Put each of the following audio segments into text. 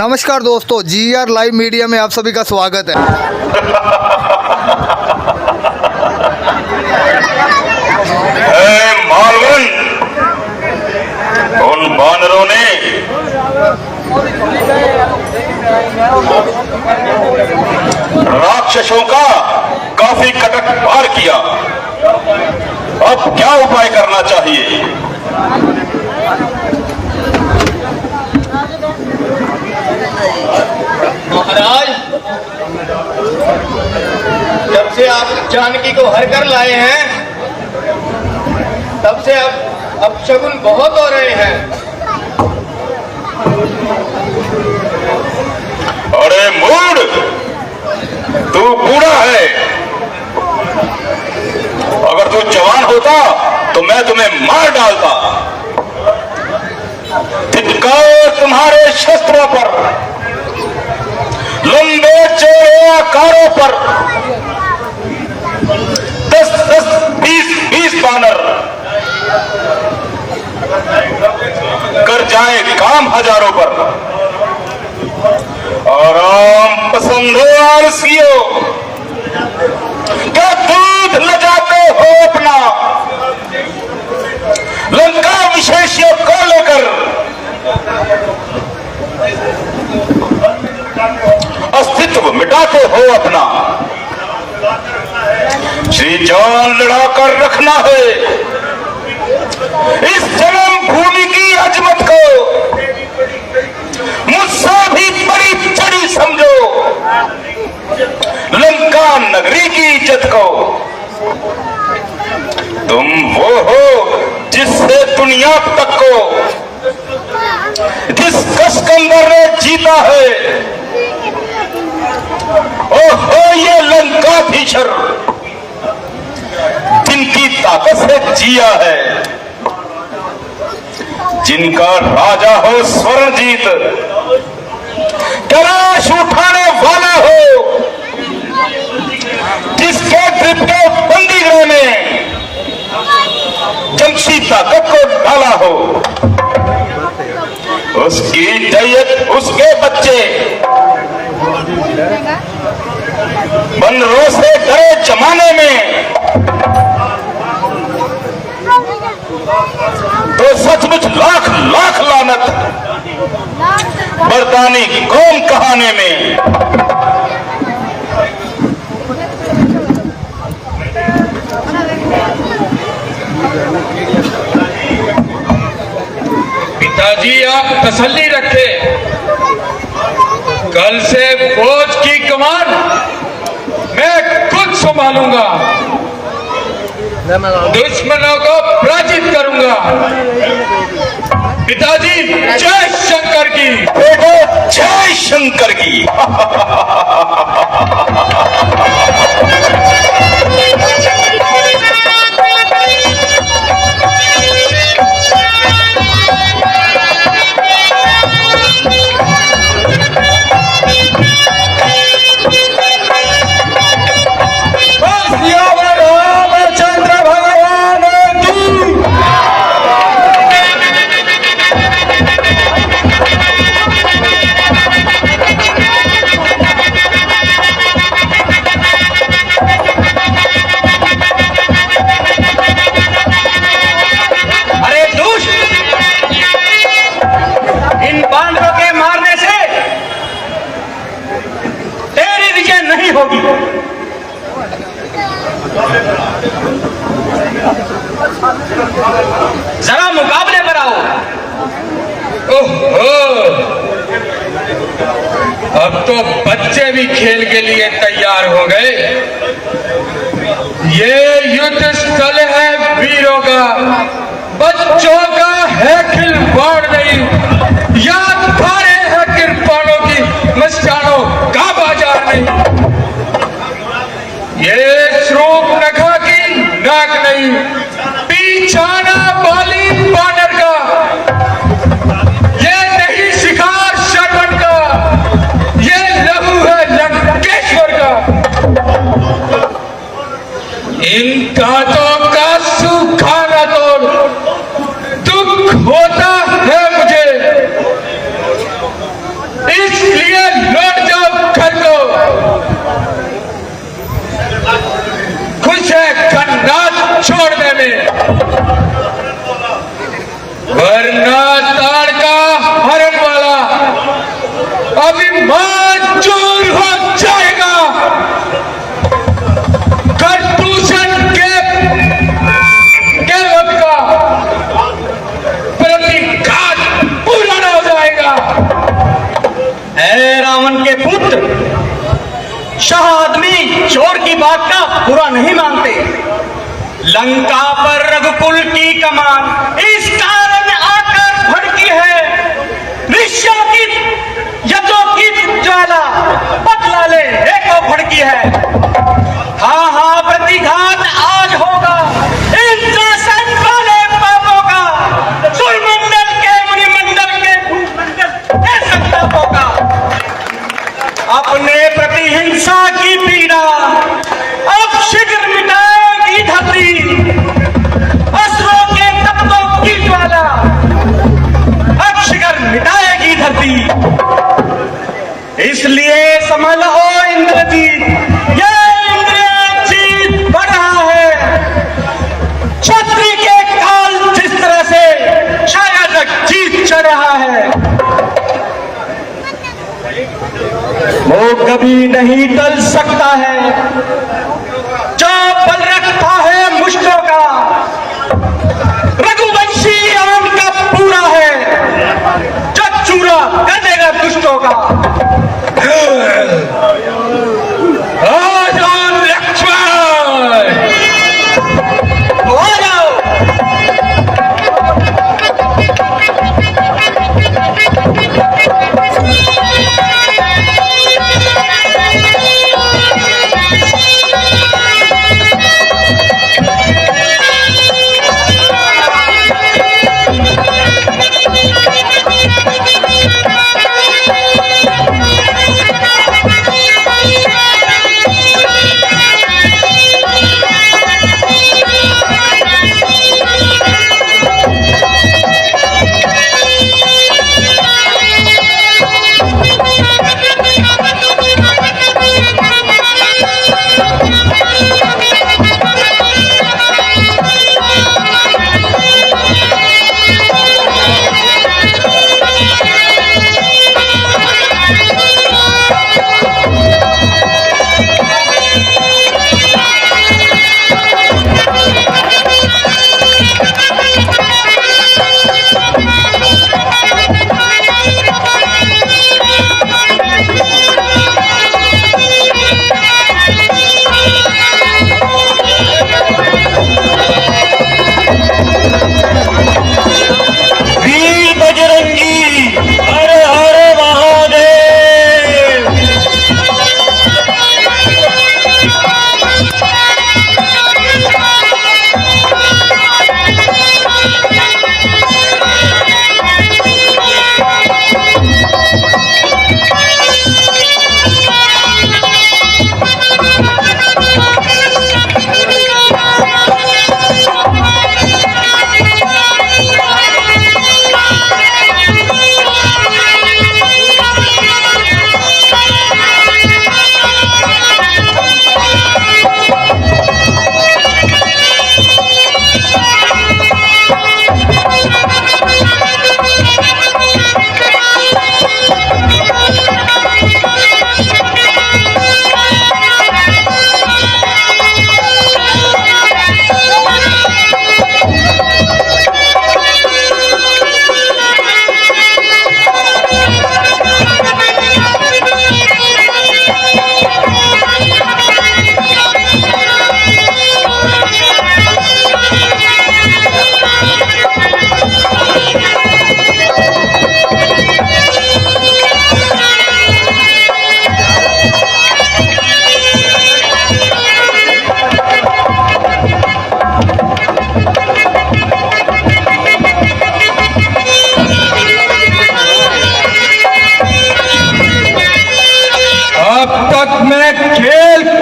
नमस्कार दोस्तों, GR live media में आप सभी का स्वागत है। मालवन, उन बानरों ने राक्षसों का काफी कटकपार किया। अब क्या उपाय करना चाहिए? महाराज, जब से आप जानकी को हर कर लाए हैं तब से अब शगुन बहुत हो रहे हैं। अरे मूड, तू बूढ़ा है। अगर तू जवान होता तो मैं तुम्हें मार डालता। धिक्कार तुम्हारे शस्त्रों पर, लंबे चौड़े आकारों पर। 10-10, 20-20 बानर कर जाए काम हजारों पर। आराम पसंद हो आलसियों, क्या दूध न जाते हो अपना? लंका विशेषियों को लेकर अस्तित्व मिटाते हो अपना। श्री जान लड़ाकर रखना है इस जन्म भूमि की अजमत को। मुझसे भी बड़ी चढ़ी समझो लंका नगरी की इज्जत को। तुम वो हो जिससे दुनिया तक को जिस कसकंदर ने जीता है। ओहो, ये लंकाधीशर जिनकी ताकत से जिया है, जिनका राजा हो स्वर्णजीत, कलाश उठाने वाला हो, जिसके ग्रिप के बंदीगृह में जमशी ताकत को डाला हो। उसकी जयत उसके बच्चे बनरों से डरे जमाने में तो सचमुच लाख लाख लानत बरतानी कौम कहाने में। पिताजी, आप तसल्ली रखे, कल से फौज की कमान मैं खुद संभालूंगा, दुश्मनों को पराजित करूंगा। पिताजी, जय शंकर की। बेटो, जय शंकर की। जरा मुकाबले पर आओ। ओहो, अब तो बच्चे भी खेल के लिए तैयार हो गए। ये युद्ध स्थल है वीरों का, बच्चों का है खिलवाड़ नहीं। याद भारे है कृपाणों की, मस्तानों का बाजार नहीं। ये श्रूप नखा की नाक नहीं, पीछाना बाली बानर का। ये नहीं शिकार शर्मन का, ये लहू है लंकेश्वर का। इन दांतों का सूखा न तोड़, दुख होता है मुझे। अभिमान चूर हो जाएगा। प्रदूषण के वक्त का प्रतिघात पूरा हो जाएगा। ऐ रावण के पुत्र, शाह आदमी चोर की बात का बुरा नहीं मानते। लंका पर रघुकुल की कमान इस कारण आकर भड़की है। ऋषियों की यज्ञों की ज्वाला बदला ले को भड़की है। हाँ हाँ, प्रतिघात आज होगा इंद्रासन वाले पापों का, सूर्यमंडल के मुनिमंडल के भूमंडल के संतापों का। अपने प्रति हिंसा की पीड़ा अब शीघ्र मिटाएगी धरती। असुरों के तत्वों की ज्वाला अब शीघ्र मिटाएगी धरती। इसलिए समझ लो इंद्रजीत, ये इंद्रजीत बढ़ रहा है। क्षत्रिय के काल जिस तरह से शायद जीत चढ़ रहा है, वो कभी नहीं टल सकता है। जो बल रखता है मुष्टों का, रघुवंशी अमन का पूरा है, जो चूरा कर देगा दुष्टों का। आ जाओ लक्ष्मण, आ जाओ।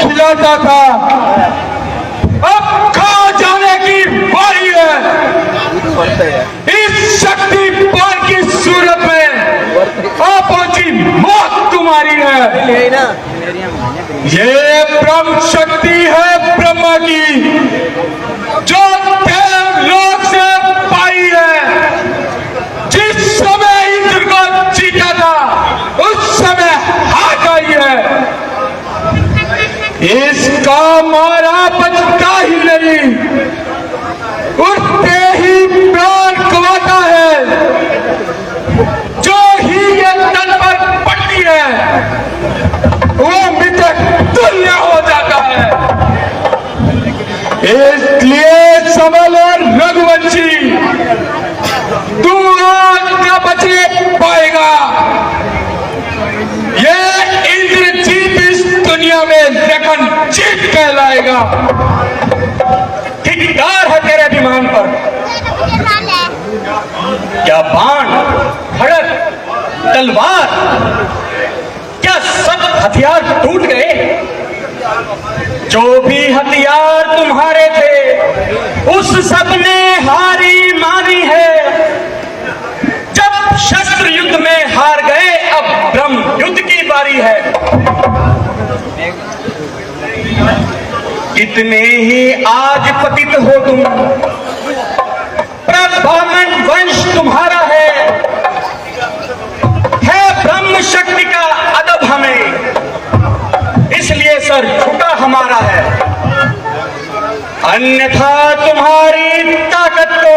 खिलाता था, अब खा जाने की बारी है। इस शक्ति पार की सूरत में पहुंची मौत तुम्हारी है। ये ब्रह्म शक्ति है ब्रह्मा की, जो देवलोक से पाई है। जिस समय इंद्र को जीता था उस समय हमारा बचता ही नहीं, उठते ही प्राण गंवाता है। जो ही ये तन पर पड़ती है वो मृतक तुल्य हो जाता है। इसलिए सबल और रघुवंशी, तू आज न बचे पाएगा। ये इंद्रजीत इस दुनिया में लेखन जीत कहलाएगा। ठिकदार है तेरे अभिमान पर। क्या बाण, खड़ग, तलवार, क्या सब हथियार टूट गए? जो भी हथियार तुम्हारे थे उस सब ने हारी मानी है। जब शस्त्र युद्ध में हार गए, अब ब्रह्म युद्ध की बारी है। कितने ही आज पतित हो तुम, ब्राह्मण वंश तुम्हारा है ब्रह्म शक्ति का अदब हमें, इसलिए सर झुका हमारा है। अन्यथा तुम्हारी ताकत को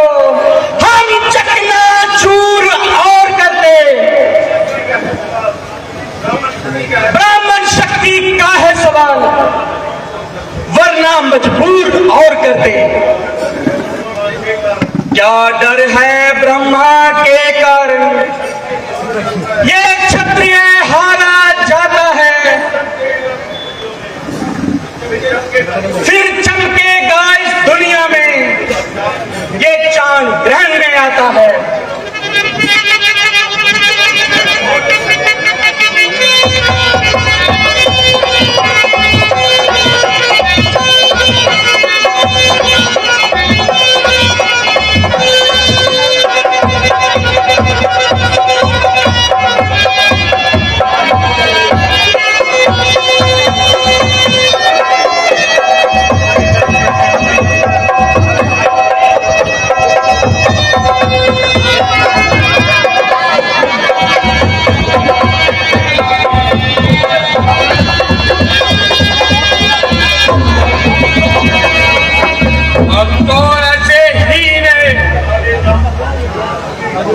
हम चकनाचूर और करते। ब्राह्मण शक्ति का है सवाल, वरना मजबूर और करते। क्या डर है ब्रह्मा के कारण ये क्षत्रिय हारा जाता है। फिर चमकेगा इस दुनिया में ये चांद ग्रहण में आता है।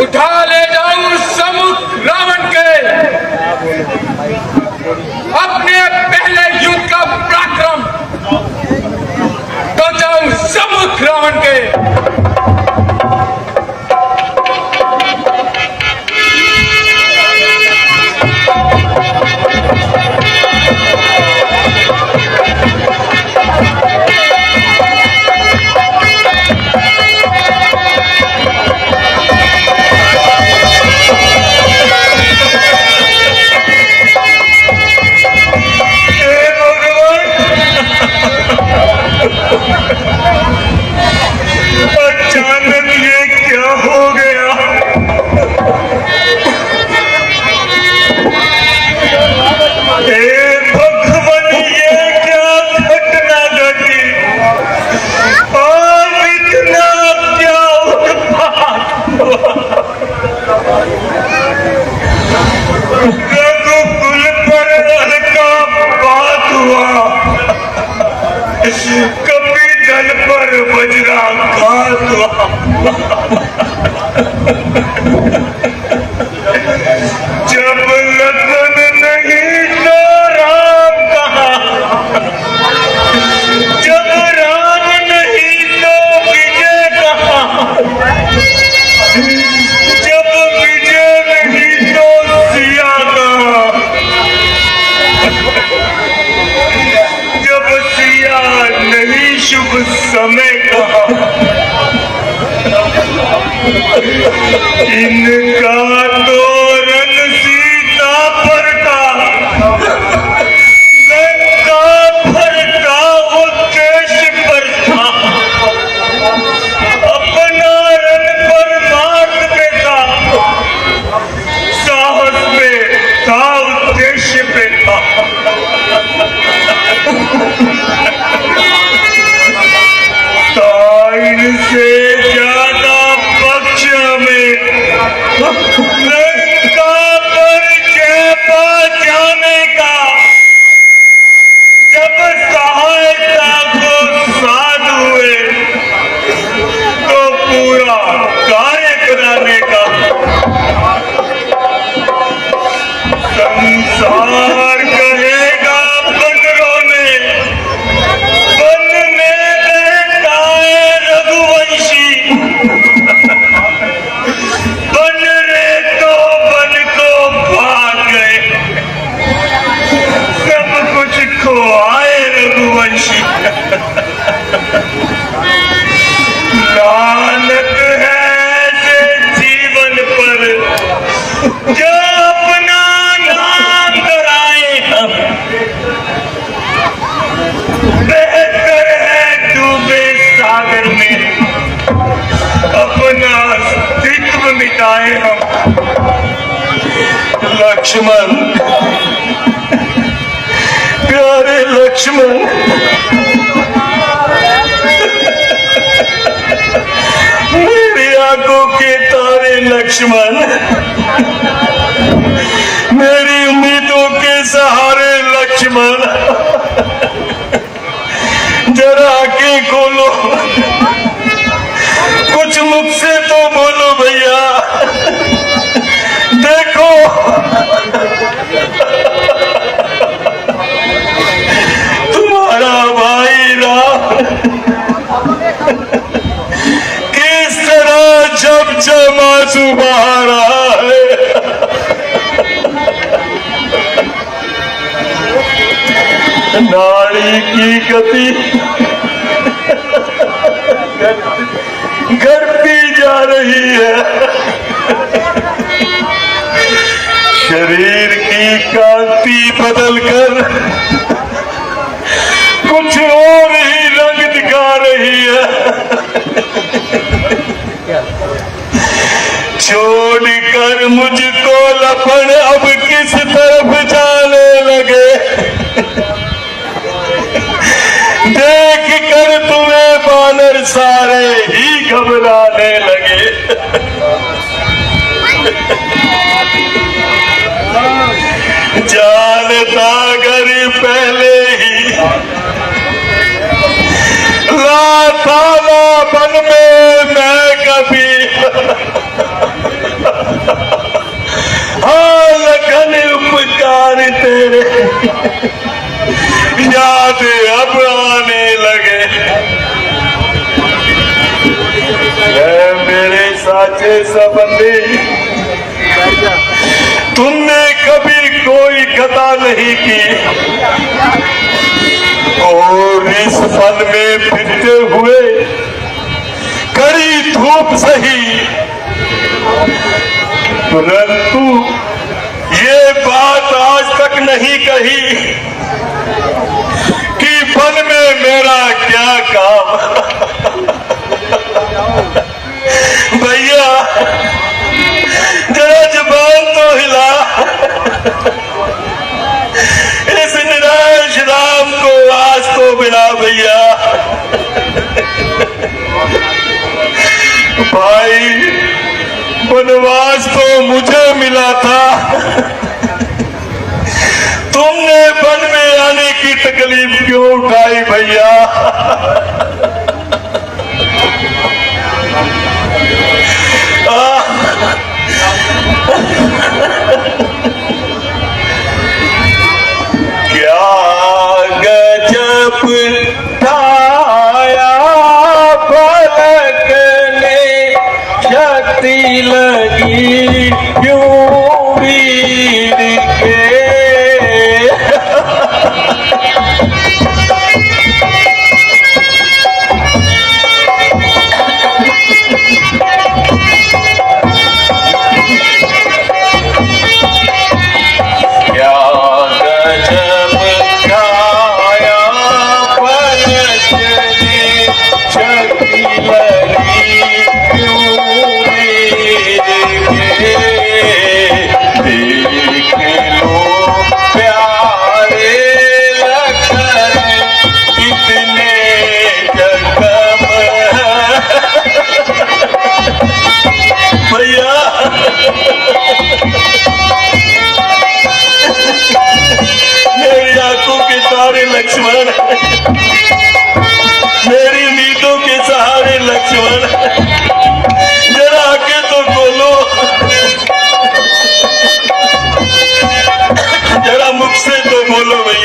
उठा ले जाऊं सम्मुख रावण के, अपने पहले युद्ध का पराक्रम तो जाऊं सम्मुख रावण के। कभी दल पर वज्राघात हुआ। जब लगन नहीं तो राम कहाँ, जब राम नहीं तो विजय कहाँ, जब विजय नहीं तो सिया कहाँ, जब सिया नहीं शुभ समय कहाँ। इनका तो रन सीता पर का, लंका पर का उद्देश्य पर था। अपना रन परमार्थ में था, साहस में था, उद्देश्य पे था। इनसे ज्यादा पक्ष में संसार कहेगा बंदरों ने, वन में रहता है रघुवंशी। बन रे तो बन को भाग गए, सब कुछ खोआए रघुवंशी। लानत है ऐसे जीवन पर जो अपना नाम कराए हम। बेहतर है डूबे सागर में अपना अस्तित्व मिटाए हम। लक्ष्मण, प्यारे लक्ष्मण, मेरी आंखों के तारे लक्ष्मण, मेरी उम्मीदों के सहारे लक्ष्मण, जरा आंखें खोलो, कुछ मुझसे तो बोलो भैया। देखो तुम्हारा भाई राम किस तरह जब आंसू बहा रहा है। नाड़ी की गति घटती जा रही है, शरीर की कांति बदलकर कुछ और ही रंग दिखा रही है। छोड़कर मुझको लपन अब किस तरफ जाने लगे। देख कर तुम्हें बानर सारे ही घबराने लगे। जानता अगर पहले ही लाता ना बन में मैं कभी। हाँ लखन उपकार तेरे याद अब आने लगे। मेरे साचे संबंधी, तुमने कभी कोई खता नहीं की और इस वन में फिरते हुए कड़ी धूप सही, परंतु ये बात आज तक नहीं कही कि वन में मेरा क्या काम। भैया जरा जुबान तो हिला, इस निराश राम को आज तो मिला भैया। भाई वनवास तो मुझे मिला था, तुमने वन में आने की तकलीफ क्यों उठाई भैया। क्या गजब ढाया फलक ने, शक्ति लगी क्यों वीर के।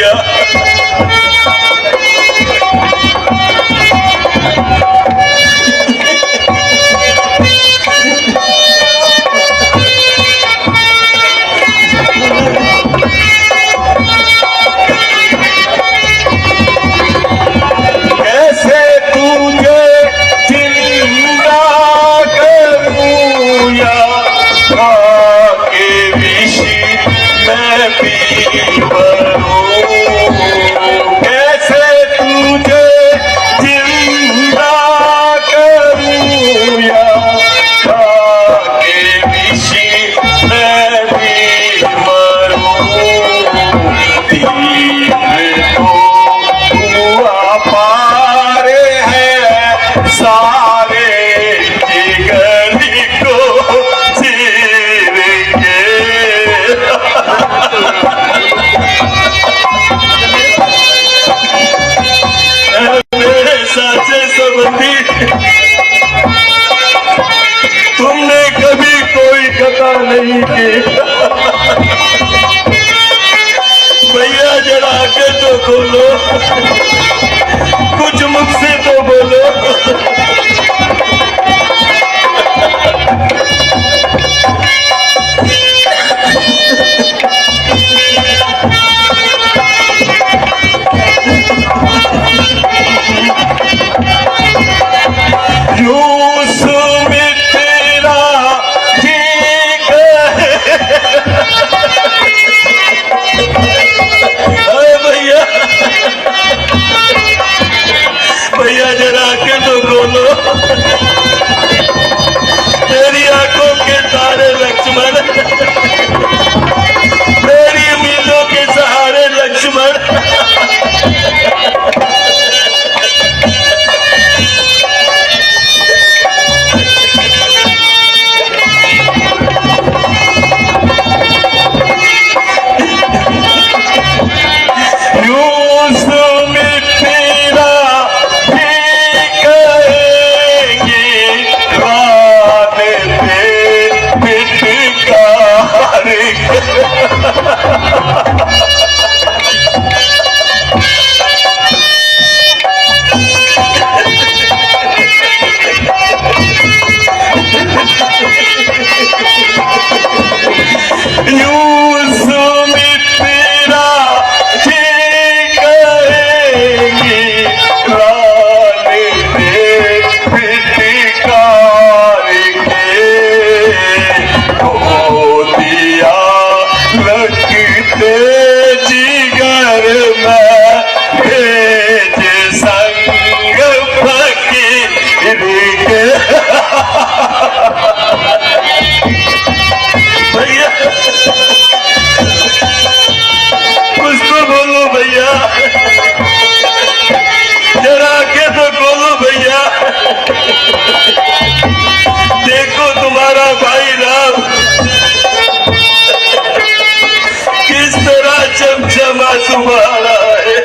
भैया। कैसे तुझे जिंदा करूं या आके विष मैं पी मरूं। कैसे तुझे जिंदा करूं या आके विष मैं भी मरूं। हुआ पारे हैं सारे जिगरी को चीर के। मेरे साचे संबंधी, तुमने कभी कोई कथा नहीं की। भैया जरा के तो खोलो, कुछ मुझसे तो बोलो। यूसुफ तेरा ठीक है। अरे भैया, भैया जरा के तो बोलो। तेरी आंखों के तारे लक्ष्मण, तेरी उम्मीदों के सहारे लक्ष्मण। भैया कुछ तो बोलो भैया, जरा के तो बोलो भैया। देखो तुम्हारा भाई राम किस तरह चमचमा सुबह रहा है।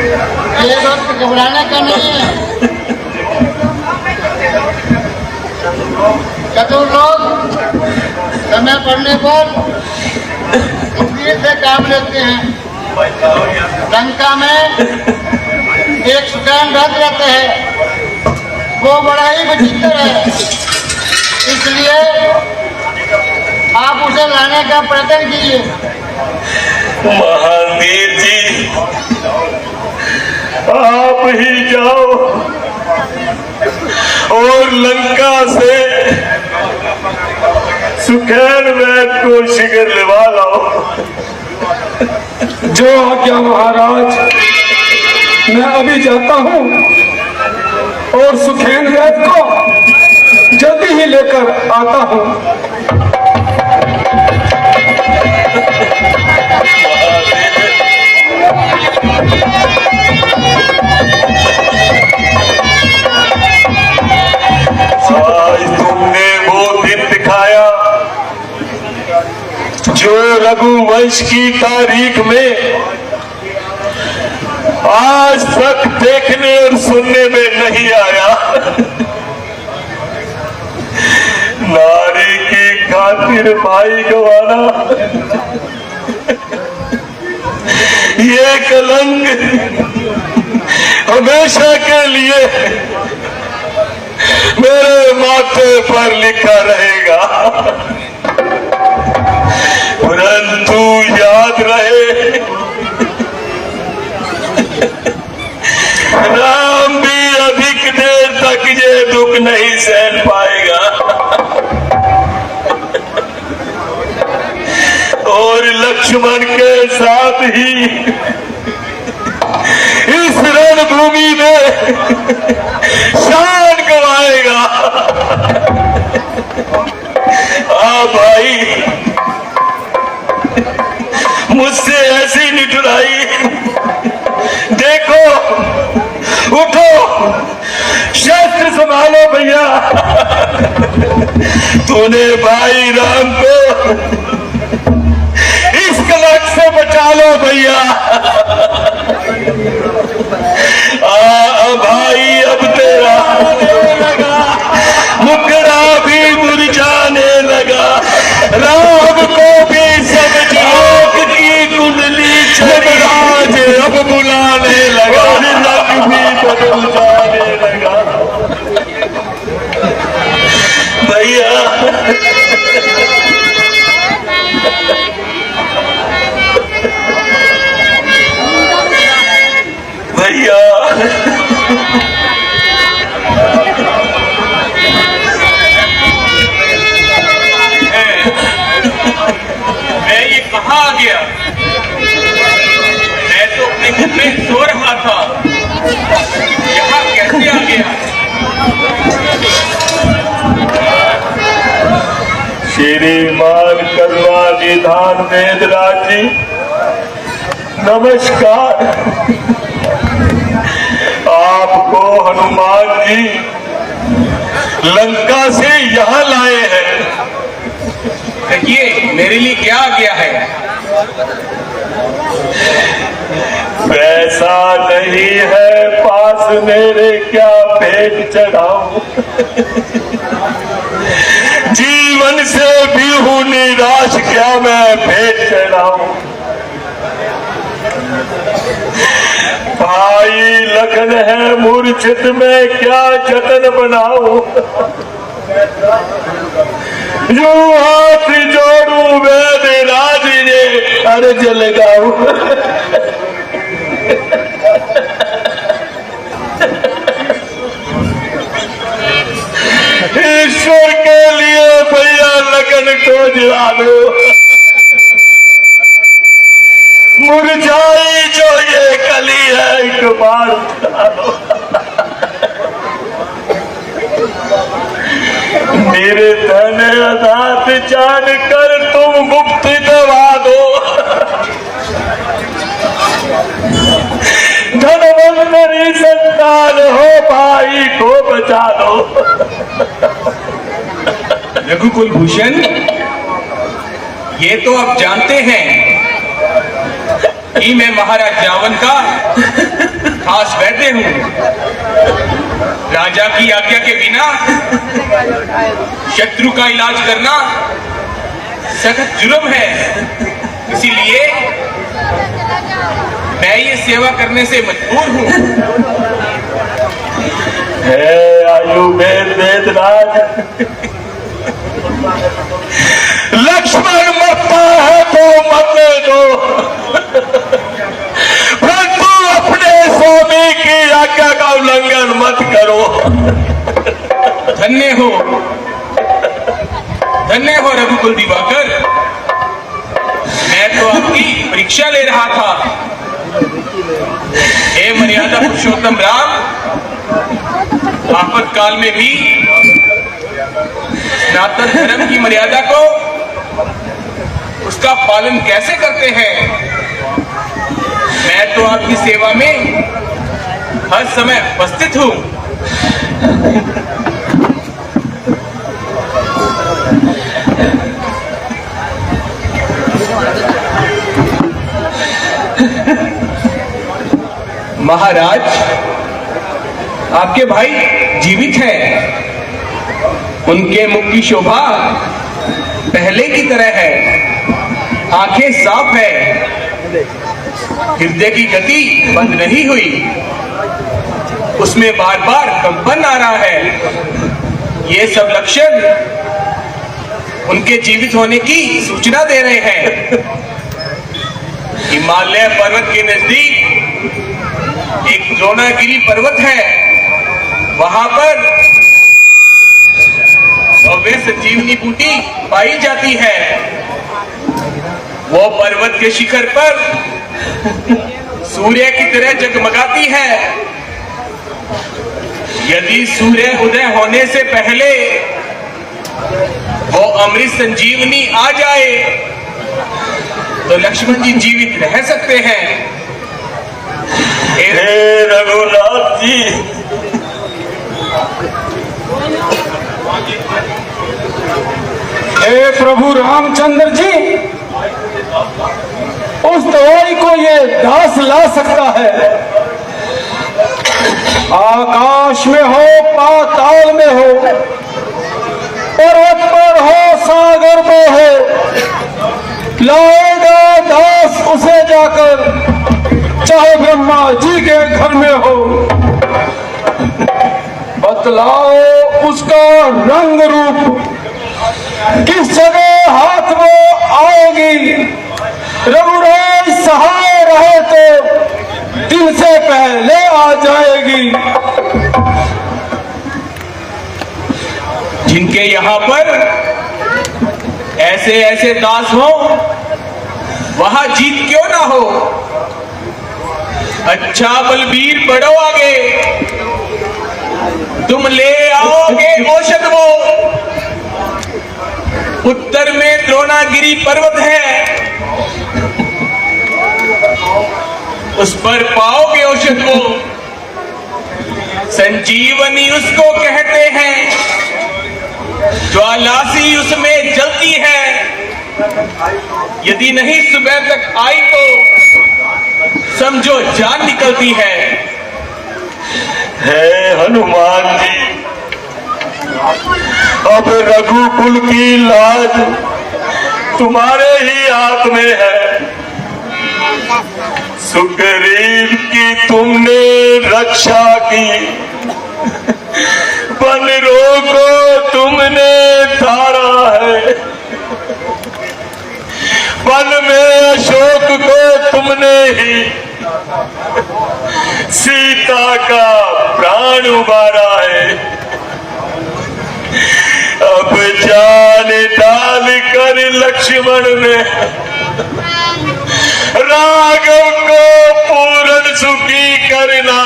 ये वक्त घबराने का नहीं है। चतुर लोग समय पड़ने पर स्पीड से काम लेते हैं। लंका में एक सुकैन रथ रहते हैं, वो बड़ा ही विचित्र है, इसलिए आप उसे लाने का प्रयत्न कीजिए। महावीर जी, आप ही जाओ और लंका से सुखैन वैद को शीघ्र लिवा लाओ। जो आज्ञा महाराज, मैं अभी जाता हूँ और सुखैन वैद को जल्दी ही लेकर आता हूँ। आज तुमने वो दिन दिखाया जो रघुवंश की तारीख में आज तक देखने और सुनने में नहीं आया। नारी की खातिर भाई गवाना, ये कलंक हमेशा के लिए मेरे माथे पर लिखा रहेगा। परंतु याद रहे, राम भी अधिक देर तक ये दुख नहीं सहन पाएगा और लक्ष्मण के साथ ही इस रणभूमि में शान गवाएगा। भाई, मुझसे ऐसी निठुराई, देखो, उठो, शस्त्र संभालो भैया। तूने भाई राम को इस कलंक से बचा लो भैया। भाई, अब तेरा मुखड़ा भी मुरझाने लगा, राम को भी समझ आंख की कुंडली चमराज अब बुलाने लगा, रंग भी बदल जाने लगा। भैया, भैया, मैं ये कहाँ आ गया? मैं तो अपने घर में सो रहा था, यहाँ कैसे आ गया? श्रीमान करुणा निधान वेदराज जी, नमस्कार। आपको हनुमान जी लंका से यहाँ लाए हैं। कहिए, मेरे लिए क्या आ गया है? पैसा नहीं है पास मेरे, क्या भेंट चढ़ाऊं। जीवन से भी हूं निराश, क्या मैं भेंट चढ़ाऊं। भाई लखन है मूर्छित में, क्या जतन बनाऊं। जो हाथ जोड़ू वेदराज ने अर्ज लगाऊं। ईश्वर के लिए भैया लगन को जला दो, मुरझाई जो ये कली है एक बार उठा दो। मेरे धन अदात जान कर तुम गुप्त दवा दो, धनवंतरी संतान हो भाई को बचा दो। रघुकुल भूषण, ये तो आप जानते हैं कि मैं महाराज रावण का दास वैद्य हूं। राजा की आज्ञा के बिना शत्रु का इलाज करना सख्त जुर्म है, इसीलिए मैं ये सेवा करने से मजबूर हूं। हे आयुर्वेद वेदराज, लक्ष्मण मरता है तो मरने दो, परंतु अपने स्वामी की आज्ञा का उल्लंघन मत करो। धन्य हो रघुकुल दिवाकर, मैं तो आपकी परीक्षा ले रहा था। हे मर्यादा पुरुषोत्तम राम, आपातकाल में भी सनातन धर्म की मर्यादा को, उसका पालन कैसे करते हैं? मैं तो आपकी सेवा में हर समय उपस्थित हूं। महाराज, आपके भाई जीवित हैं। उनके मुख की शोभा पहले की तरह है, आंखें साफ है, हृदय की गति बंद नहीं हुई, उसमें बार बार कंपन आ रहा है। ये सब लक्षण उनके जीवित होने की सूचना दे रहे हैं। हिमालय पर्वत के नजदीक एक द्रोणागिरी पर्वत है, वहां पर भव्य संजीवनी बूटी पाई जाती है। वो पर्वत के शिखर पर सूर्य की तरह जगमगाती है। यदि सूर्य उदय होने से पहले वो अमृत संजीवनी आ जाए तो लक्ष्मण जी जीवित रह सकते हैं। हे रघुनाथ जी, हे प्रभु रामचंद्र जी, उस दवाई को ये दास ला सकता है। आकाश में हो, पाताल में हो, पर्वत पर हो, सागर में हो, लाएगा दास उसे जाकर, चाहे ब्रह्मा जी के घर में हो। बतलाओ उसका रंग रूप, किस जगह हाथ में आएगी। रघुराज सहाय रहे तो दिन से पहले आ जाएगी। जिनके यहाँ पर ऐसे ऐसे दास हो, वहां जीत क्यों ना हो। अच्छा बलबीर, बढ़ो आगे, तुम ले आओगे औषध। वो उत्तर में द्रोणागिरी पर्वत है, उस पर पाओगे औषध। वो संजीवनी उसको कहते हैं, ज्वालासी उसमें जलती है। यदि नहीं सुबह तक आई तो समझो जान निकलती है। हे हनुमान जी, अब रघुकुल की लाज तुम्हारे ही हाथ में है। सुग्रीव की तुमने रक्षा की, वानरों को तुमने धारा है, वन में अशोक को तुमने ही सीता का प्राण उबारा है। अब जान डाल कर लक्ष्मण ने राघव को पूर्ण सुखी करना,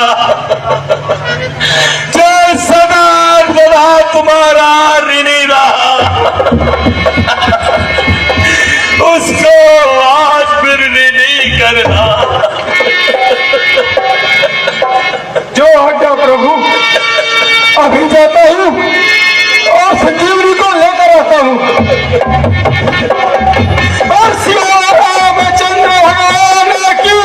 जो सदा सदा तुम्हारा ऋणी रहा, उसको आज फिर ऋणी करना। जो आज्ञा प्रभु, अभी जाता हूँ और संजीवनी को लेकर आता हूँ। और श्री रामचंद्र भगवान की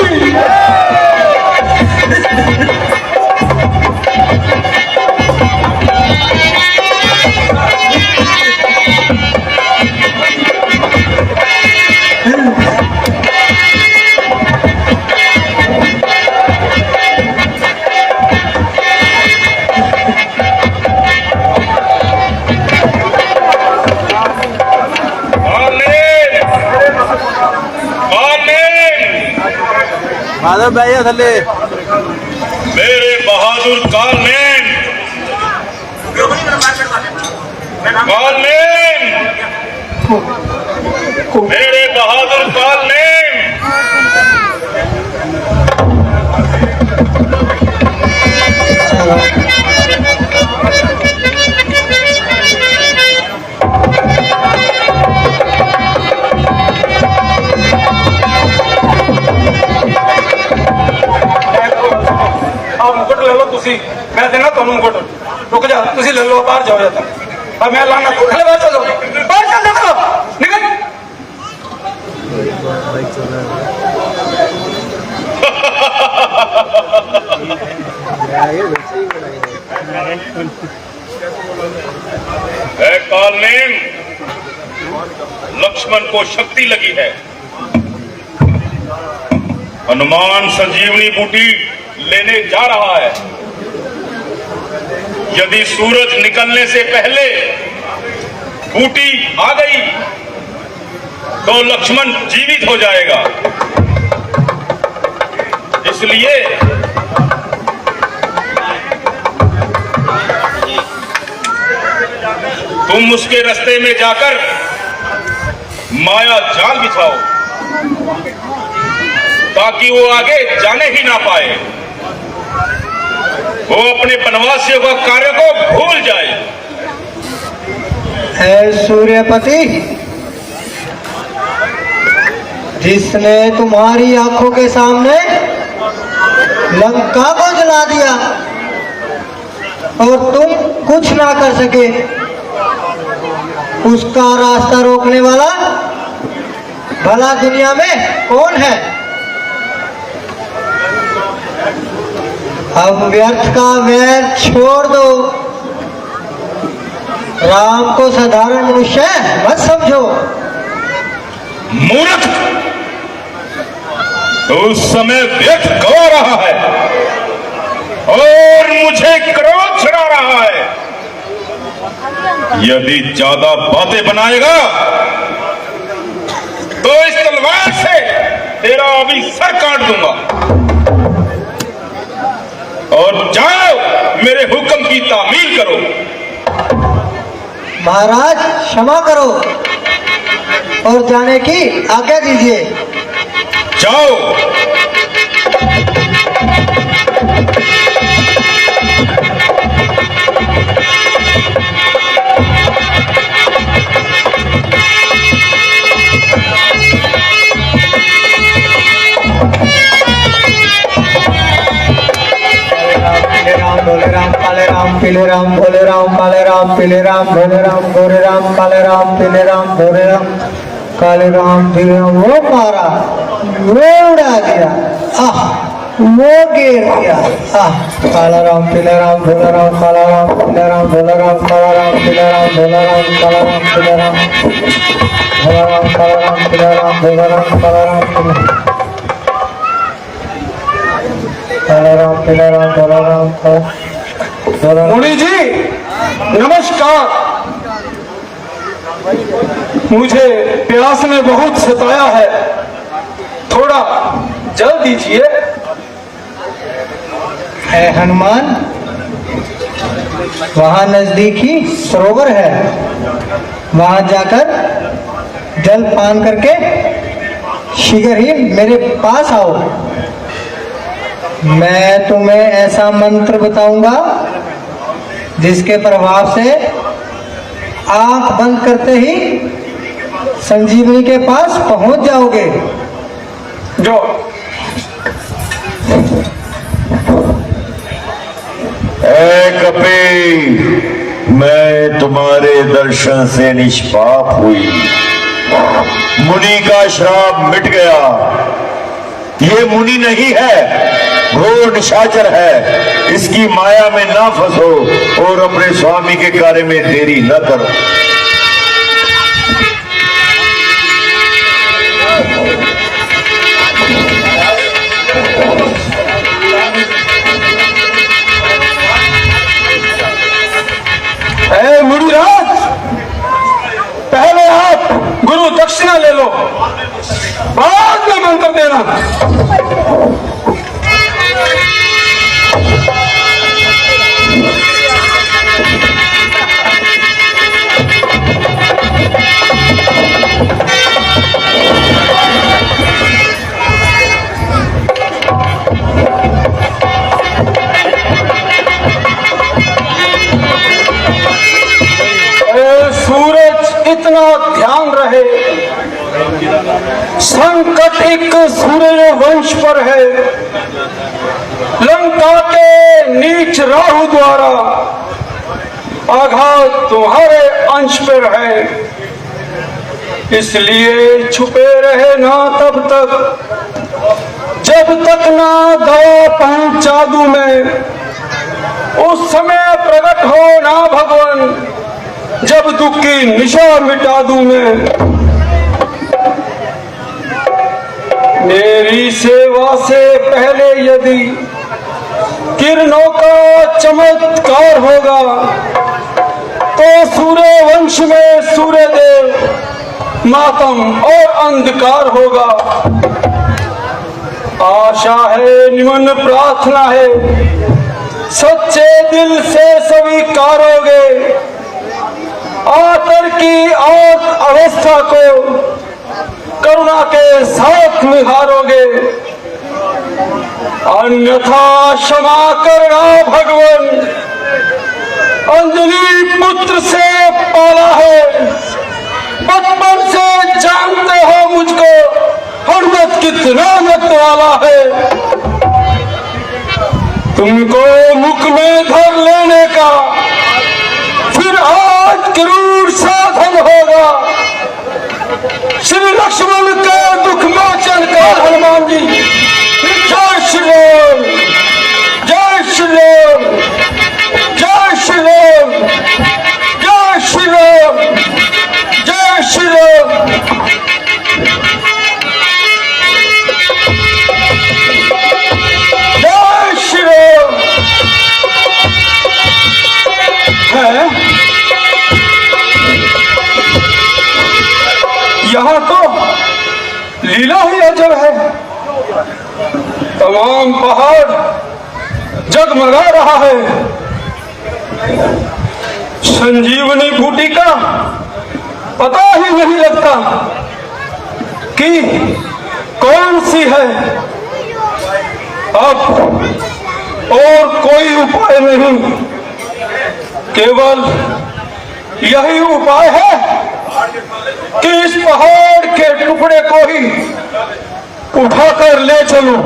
जा थले। मेरे बहादुर कालनेन मेरे बहादुर कालनेन मुकुट ले लो तुसी, मैं देना तुम मुकुट। रुक जा, तुसी ले लो, बाहर जाओ जाता। अब मैं लाना थले, बाहर चलो, बाहर चल, देखो निकल। कालनेम, लक्ष्मण को शक्ति लगी है। हनुमान संजीवनी बूटी लेने जा रहा है। यदि सूरज निकलने से पहले बूटी आ गई तो लक्ष्मण जीवित हो जाएगा। इसलिए तुम उसके रास्ते में जाकर माया जाल बिछाओ ताकि वो आगे जाने ही ना पाए, वो अपने वनवासियों का कार्य को भूल जाए। है सूर्यपति, जिसने तुम्हारी आंखों के सामने लंका को जला दिया और तुम कुछ ना कर सके, उसका रास्ता रोकने वाला भला दुनिया में कौन है? अब व्यर्थ का वैर छोड़ दो, राम को साधारण मनुष्य मत समझो। मूर्ख, तो उस समय व्यर्थ गवा रहा है और मुझे क्रोध छिड़ा रहा है। यदि ज्यादा बातें बनाएगा तो इस तलवार से तेरा अभी सर काट दूंगा। और जाओ, मेरे हुक्म की तामील करो। महाराज क्षमा करो और जाने की आज्ञा दीजिए। जाओ। भोले राम काले राम पीले राम भोले राम काले राम पीले राम भोले राम गोरे राम काले राम पीले राम भोले राम काले राम पीले राम। वो मारा, वो उड़ा दिया, आह वो गिर गया। आह काला राम पीले राम भोले राम काला राम पीले राम भोले राम काला राम पीले राम भोले राम काला राम पीले राम भोले राम काला राम पीले राम भोले राम काला राम काला राम पीले राम भोला राम काला। मुनि जी नमस्कार। मुझे प्यास ने बहुत सताया है, थोड़ा जल दीजिए। है हनुमान, वहाँ नजदीकी सरोवर है, वहाँ जाकर जल पान करके शीघ्र ही मेरे पास आओ। मैं तुम्हें ऐसा मंत्र बताऊंगा जिसके प्रभाव से आंख बंद करते ही संजीवनी के पास पहुंच जाओगे। जो कपि, मैं तुम्हारे दर्शन से निष्पाप हुई, मुनि का श्राप मिट गया। ये मुनि नहीं है, घोर निशाचर है। इसकी माया में ना फंसो और अपने स्वामी के कार्य में देरी न करो। मुनिराज, पहले आप गुरु दक्षिणा ले लो, बाद में मंत्र देना। ध्यान रहे, संकट एक सूर्य वंश पर है, लंका के नीच राहु द्वारा आघात तुम्हारे अंश पर है। इसलिए छुपे रहे ना तब तक जब तक ना दवा पहुंच जादू में, उस समय प्रकट हो ना भगवान जब दुख की निशा मिटा दूं मैं। मेरी सेवा से पहले यदि किरणों का चमत्कार होगा तो सूर्य वंश में सूर्य देव मातम और अंधकार होगा। आशा है, निमन प्रार्थना है, सच्चे दिल से स्वीकारोगे, आतर की अवस्था को करुणा के साथ निहारोगे, अन्यथा क्षमा करना भगवान। अंजलि पुत्र से पाला है, बचपन से जानते हो मुझको, हरमत कितना मत वाला है। तुमको मुख में धर लेने का फिर आज क्रूर साधन होगा। श्री लक्ष्मण के दुख मोचन का हनुमान जी, जय श्री राम, जय श्री राम, जय श्री राम, जय श्री राम, जय श्री राम। जय श्री राम। है यहाँ तो लीला ही अजब है। तमाम पहाड़ जगमगा रहा है। संजीवनी बूटी का पता ही नहीं लगता कि कौन सी है। अब और कोई उपाय नहीं, केवल यही उपाय है कि इस पहाड़ के टुकड़े को ही उठाकर ले चलो।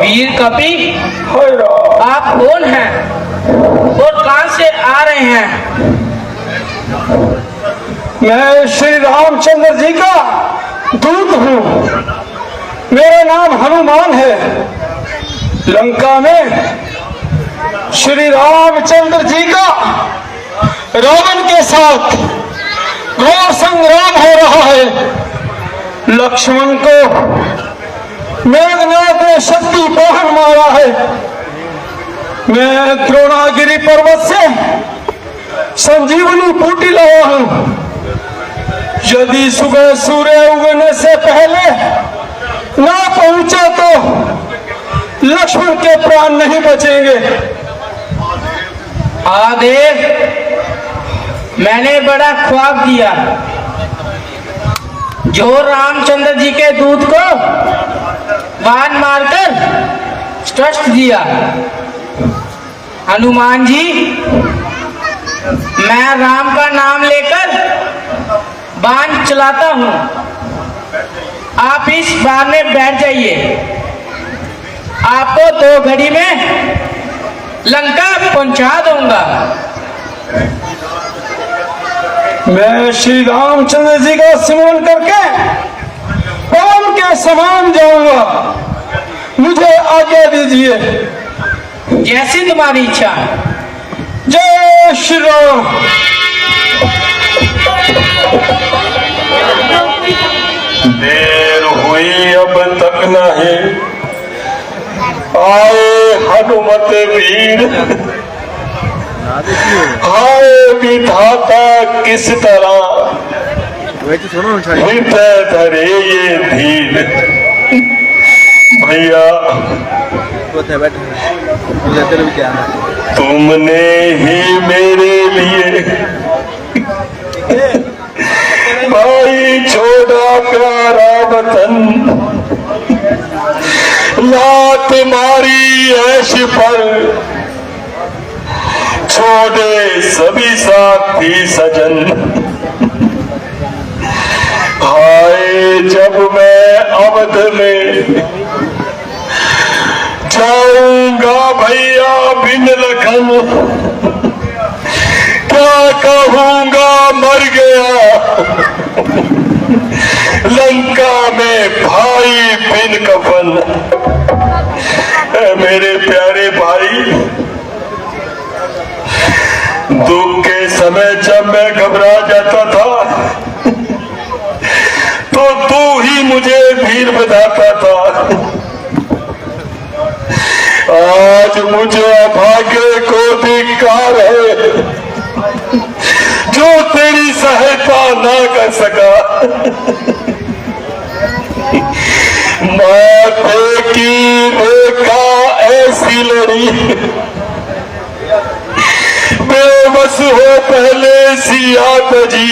वीर कपि, आप कौन हैं और कहां से आ रहे हैं? मैं श्री रामचंद्र जी का दूत हूँ। मेरा नाम हनुमान है। लंका में श्री रामचंद्र जी का रावण के साथ घोर संग्राम हो रहा है। लक्ष्मण को मेघनाथ ने शक्ति पाहन मारा है। मैं द्रोणागिरी पर्वत से संजीवनी बूटी लाया हूं। यदि सुबह सूर्य उगने से पहले ना पहुंचा तो लक्ष्मण के प्राण नहीं बचेंगे। आदेव, मैंने बड़ा ख्वाब दिया जो रामचंद्र जी के दूत को बाण मारकर स्वस्थ दिया। हनुमान जी, मैं राम का नाम लेकर बाण चलाता हूं। आप इस बाण में बैठ जाइए। आपको 2 घड़ी में लंका पहुंचा दूंगा। मैं श्री रामचंद्र जी का स्मरण करके पवन के समान जाऊंगा। मुझे आज्ञा दीजिए। जैसी तुम्हारी इच्छा। जय श्री राम। देर हुई अब तक नहीं आए हनुमत वीर, हाय विधाता किस तरह हृदय धरे ये धीर। भैया तुमने ही मेरे लिए भाई छोड़ा प्यारा वतन, लात मारी ऐश पर छोड़े सभी साथी सजन। हाय जब मैं अवध में जाऊंगा भैया बिन लखन, क्या कहूंगा मर गया लंका में भाई बिन कफन। मेरे प्यारे भाई, दुख के समय जब मैं घबरा जाता था तो तू ही मुझे वीर बताता था। आज मुझे अभागे को धिक्कार है जो तेरी सहायता ना कर सका। माथे की रेखा ऐसी लड़ी, बेबस हो पहले सिया जी,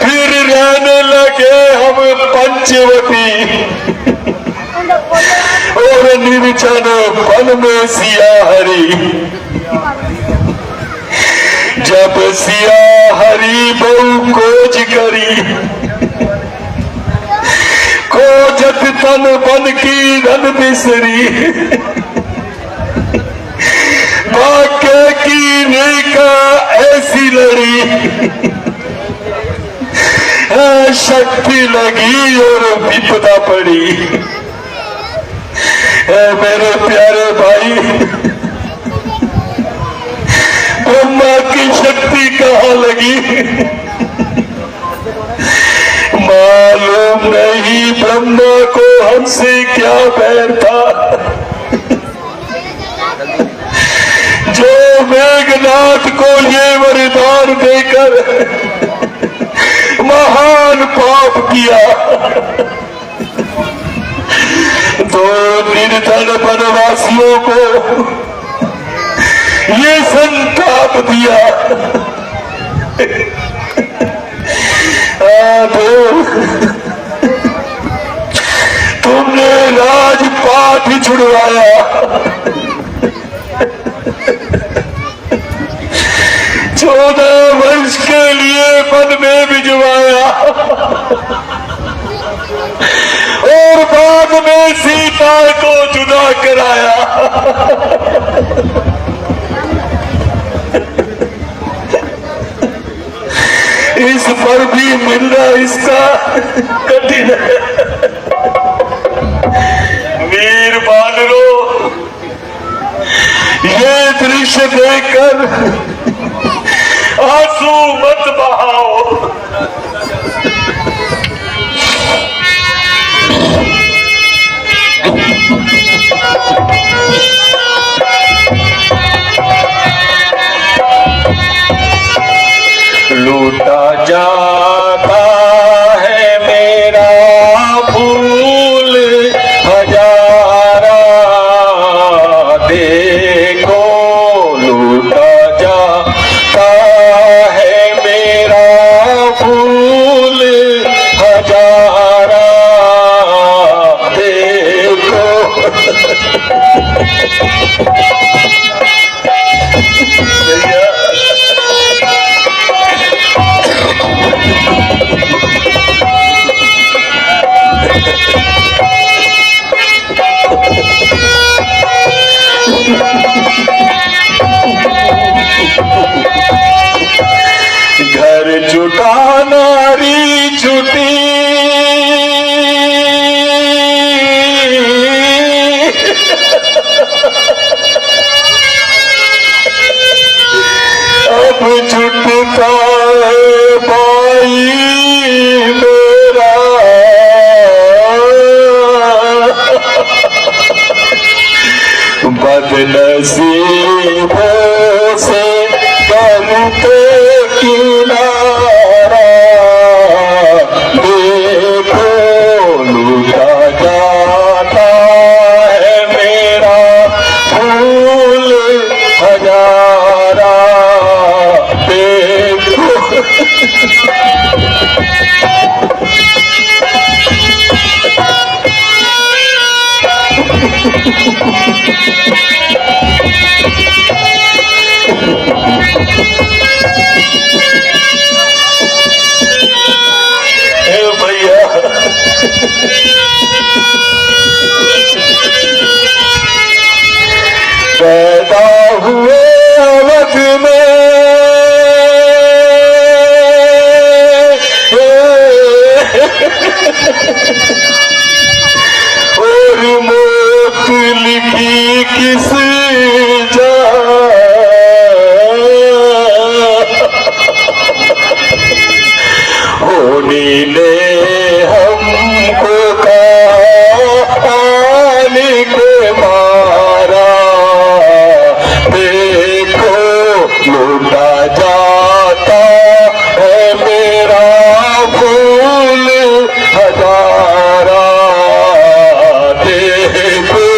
फिर रहने लगे हम पंचवटी और निर्जन वन में सिया हरी। जब सिया हरी बहु खोज करी, खोजत तन बन की धन बिसरी, वाक्य की रेखा ऐसी लड़ी, शक्ति लगी और विपदा पड़ी। मेरे प्यारे भाई, ब्रह्मा की शक्ति कहाँ लगी मालूम नहीं। ब्रह्मा को हमसे क्या बैर था जो मेघनाथ को ये वरदान देकर महान पाप किया। दो निर्धन वनवासियों को ये संताप दिया। तुमने राजपाट छुड़वाया, 14 वर्ष के लिए वन में भिजवाया और बाद में सीता को जुदा कराया। इस पर भी मिलना इसका कठिन है। वीर बानरों, ये दृश्य देखकर आंसू मत बहाओ। लूटा जाता है मेरा फूल हजारा, देखो लूटा जाता है मेरा फूल हजारा, देखो। घर जुटा नारी जुटी, अब जुटता है भाई मेरा, बदनसीबों से करते किनारा, देखो लूटा जाता है मेरा फूल हजारा, देखो भैया पैदा हुए अवध में, और मौत लिखी किस होनी ने हमको काली के मारा, देखो लूटा जाता है मेरा फूल हजारा, देखो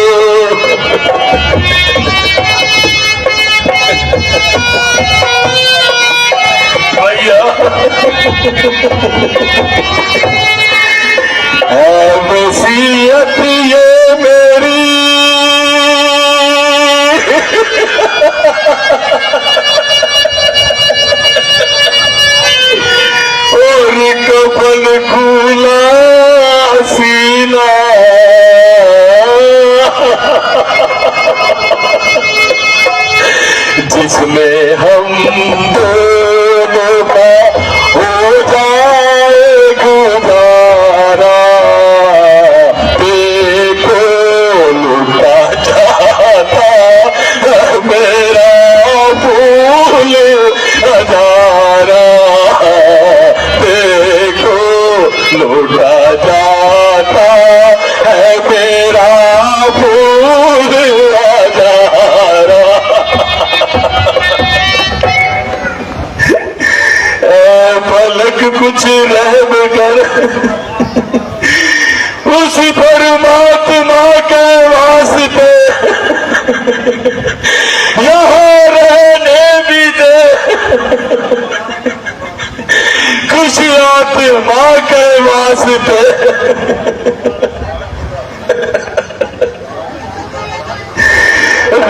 भैया है वसीयत ये मेरी, और कफन खुला सीना, जिसमें हम दोनों का हो जाए गुजारा, देखो लूटा जाता मेरा फूल हजारा, देखो लूटा जाता है मेरा फूल हजारा। फलक कुछ रहम कर उस परमात्मा के वास्ते, यहाँ रहने भी दे कुछ आत्मा के वास्ते,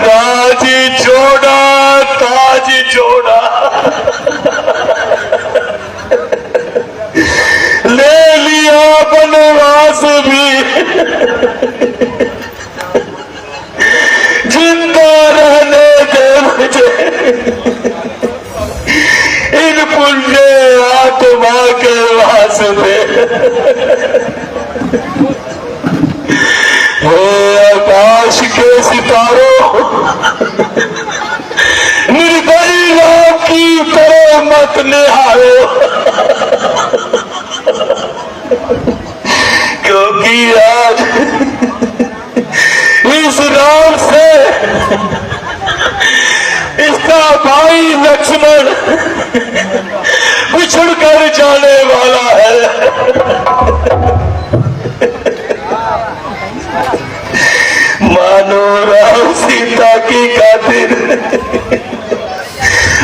राज जोड़ा ताज जोड़ा, ले लिया बनवास भी, जिंदा रहने दे मुझे इन पुण्य आत्मा के वास्ते। हे आकाश के सितारों, निर्दयी राम की तरह मत निहारो, क्योंकि आज इस राम से इसका भाई लक्ष्मण बिछुड़ कर जाने वाला है। मानो राम सीता की खातिर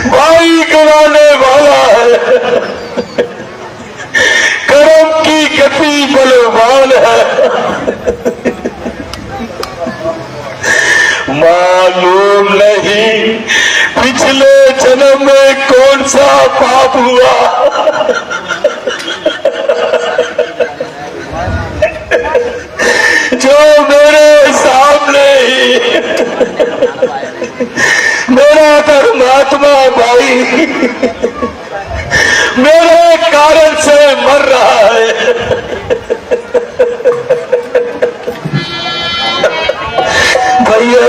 भाई गवाने वाला है, करम की गति बलवान है। मालूम नहीं पिछले जन्म में कौन सा पाप हुआ, जो मेरे सामने ही मेरा धर्मात्मा भाई मेरे कारण से मर रहा है। भैया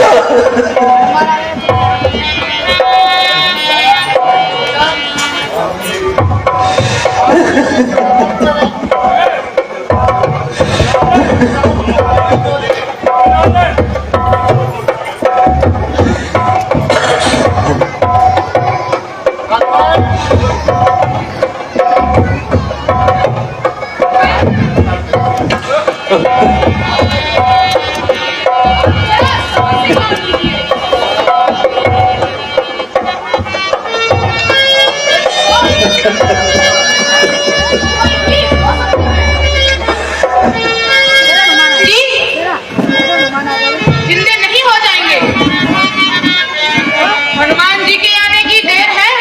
जिंदे नहीं हो जाएंगे। हनुमान जी के आने की देर है।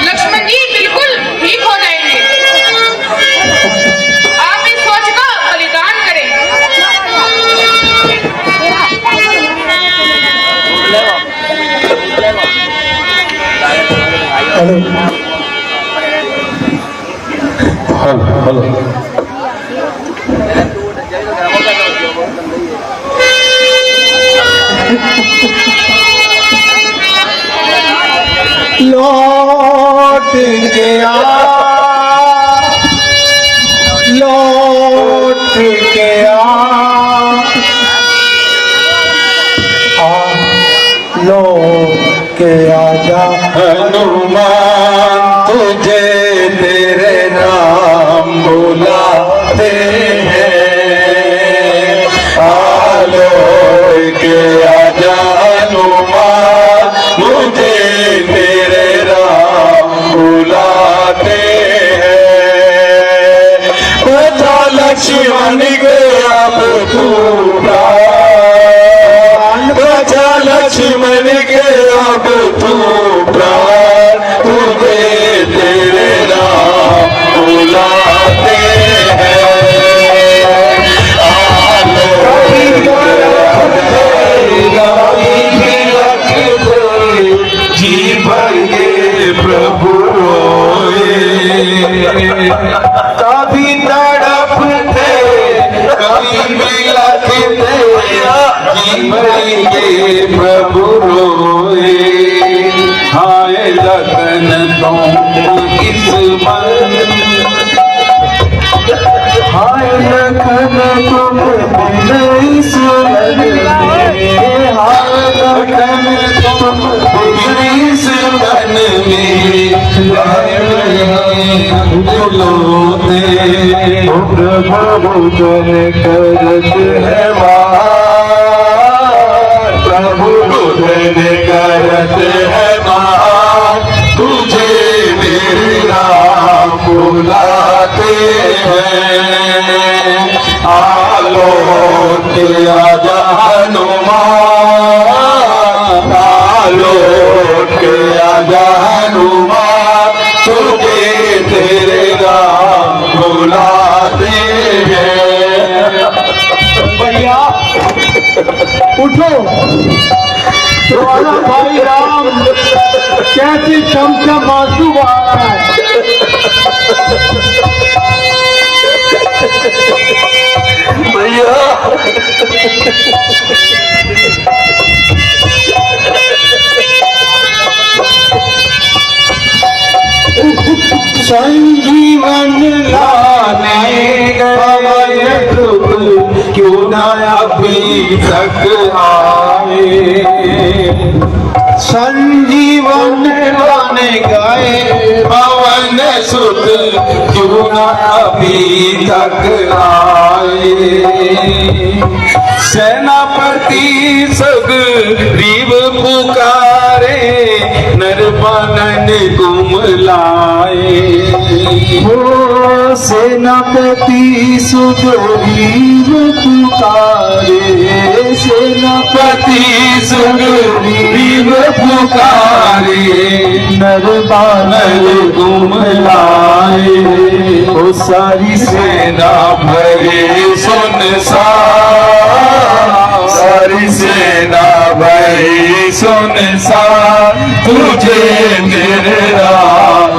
लक्ष्मण जी बिल्कुल ठीक हो जाएंगे। आप इस सोच का बलिदान करें। लौट गया, लौट गया, लौट के आजा हनुमान, तुझे तेरे नाम बुलाते हैं। लौट के आजा हनुमान, मुझे तेरे राम बुलाते हैं। बचा लक्ष्मण के अब तू प्राण, बचा लक्ष्मण के अब तू प्राण, तुझे तेरे राम बुलाते हैं। जी भर के प्रभु रोए, कभी तड़पते कभी मिलते, जी भर के प्रभु रोए। हाय रतन तुम किस मन, हाय लखन तुम नहीं सुनते, हाय लखन तुम नहीं सुनन में लोते। प्रभु जन करत है मान, प्रभु जन करत है मान, तुझे मेरे राम बुलाते हैं। आलोक आजा हनुमान, आलोक आजा हनुमान, तुझे तेरे राम बुलाते हैं। भैया उठो, तुम्हारा भाई राम कैसी चमचम आंसू आ रहा है। भैया संजीवन लाने गए क्यों न अभी तक आए। संजीवन लाने गए पवन सुत क्यों न अभी तक आए। सेनापति सुग्रीव पुकारे नरबानन कुमलाए। हो सेनापति सुग्रीव पुकारे, सेनापति सुग्रीव पुकारे नरबानन कुमलाए। ओ सारी सेना भरे सुनसान, सारी सेना भरी सुनसान, तुझे मेरे राम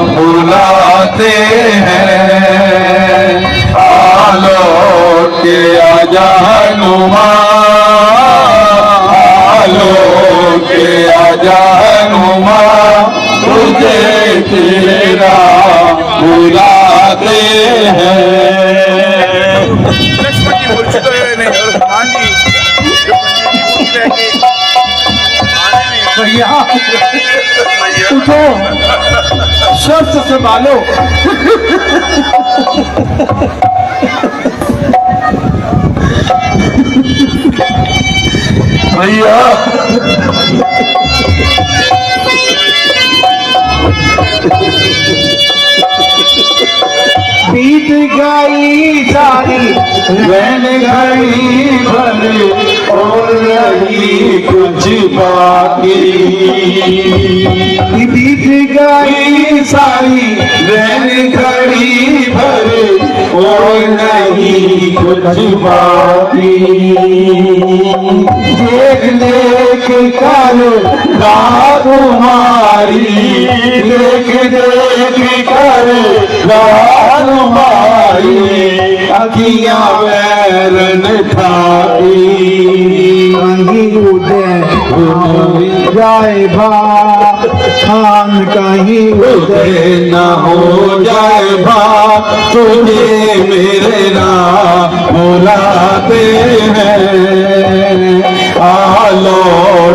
उठो, शर्त संभालो। भैया बीत गई सारी रैन घड़ी भर और रही कुछ बाकी। बीत गई सारी रैन घड़ी भर और नहीं कुछ बाकी। देख देख कर रात हमारी, देख देख कर रात हमारी, अखियां वैरन खाई। कहीं उदय हो जाए भाग, खान कहीं उदय न हो जाए भाग, तुझे मेरे नाम बुलाते हैं। आलो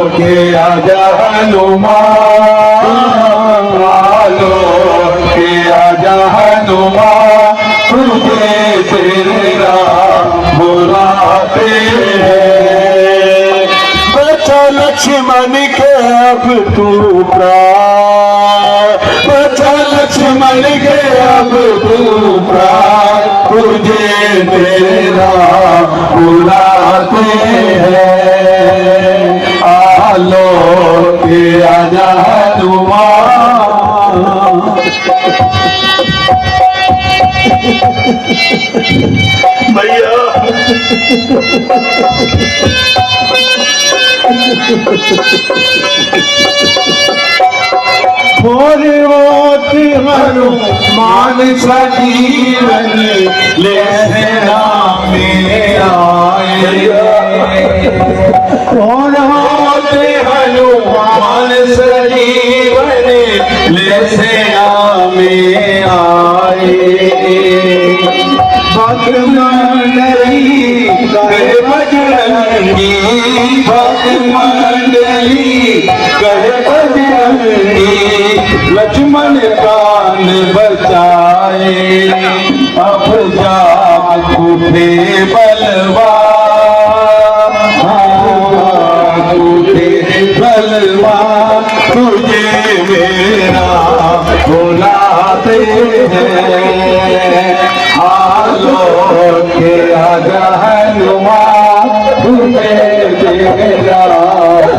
के आजा हनुमान, आलो के आजा हनुमान, तुझे तेरे नाम बुलाते हैं। बचा लक्ष्मण के अब तू प्राण, बचा लक्ष्मण के अब तू प्राण, तुझे तेरा बुलाते हैं। आलो के आजा हनुमान। भैया मोत हनुमान सजीवन ले नाम में आए। कौन होते हनुमान सजीवन ले नाम में आए। भक्त मंडली कहे बजरंगी, भक्त मंडली कहे बजरंगी, लक्ष्मण प्राण बचाए। अब जा उठे बलवान, उठे बलवान, तुझे मेरा बुलाते हैं। आलो के आजा हनुमान, तुझे मेरा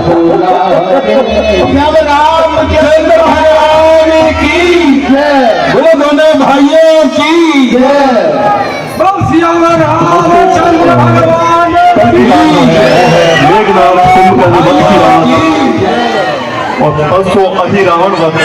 बुलाते हैं। रामचंद्र भगवान की जय, बोलो दोनों भाइयों की जय। रामचंद्र भगवान की और 500 अधिरावण वध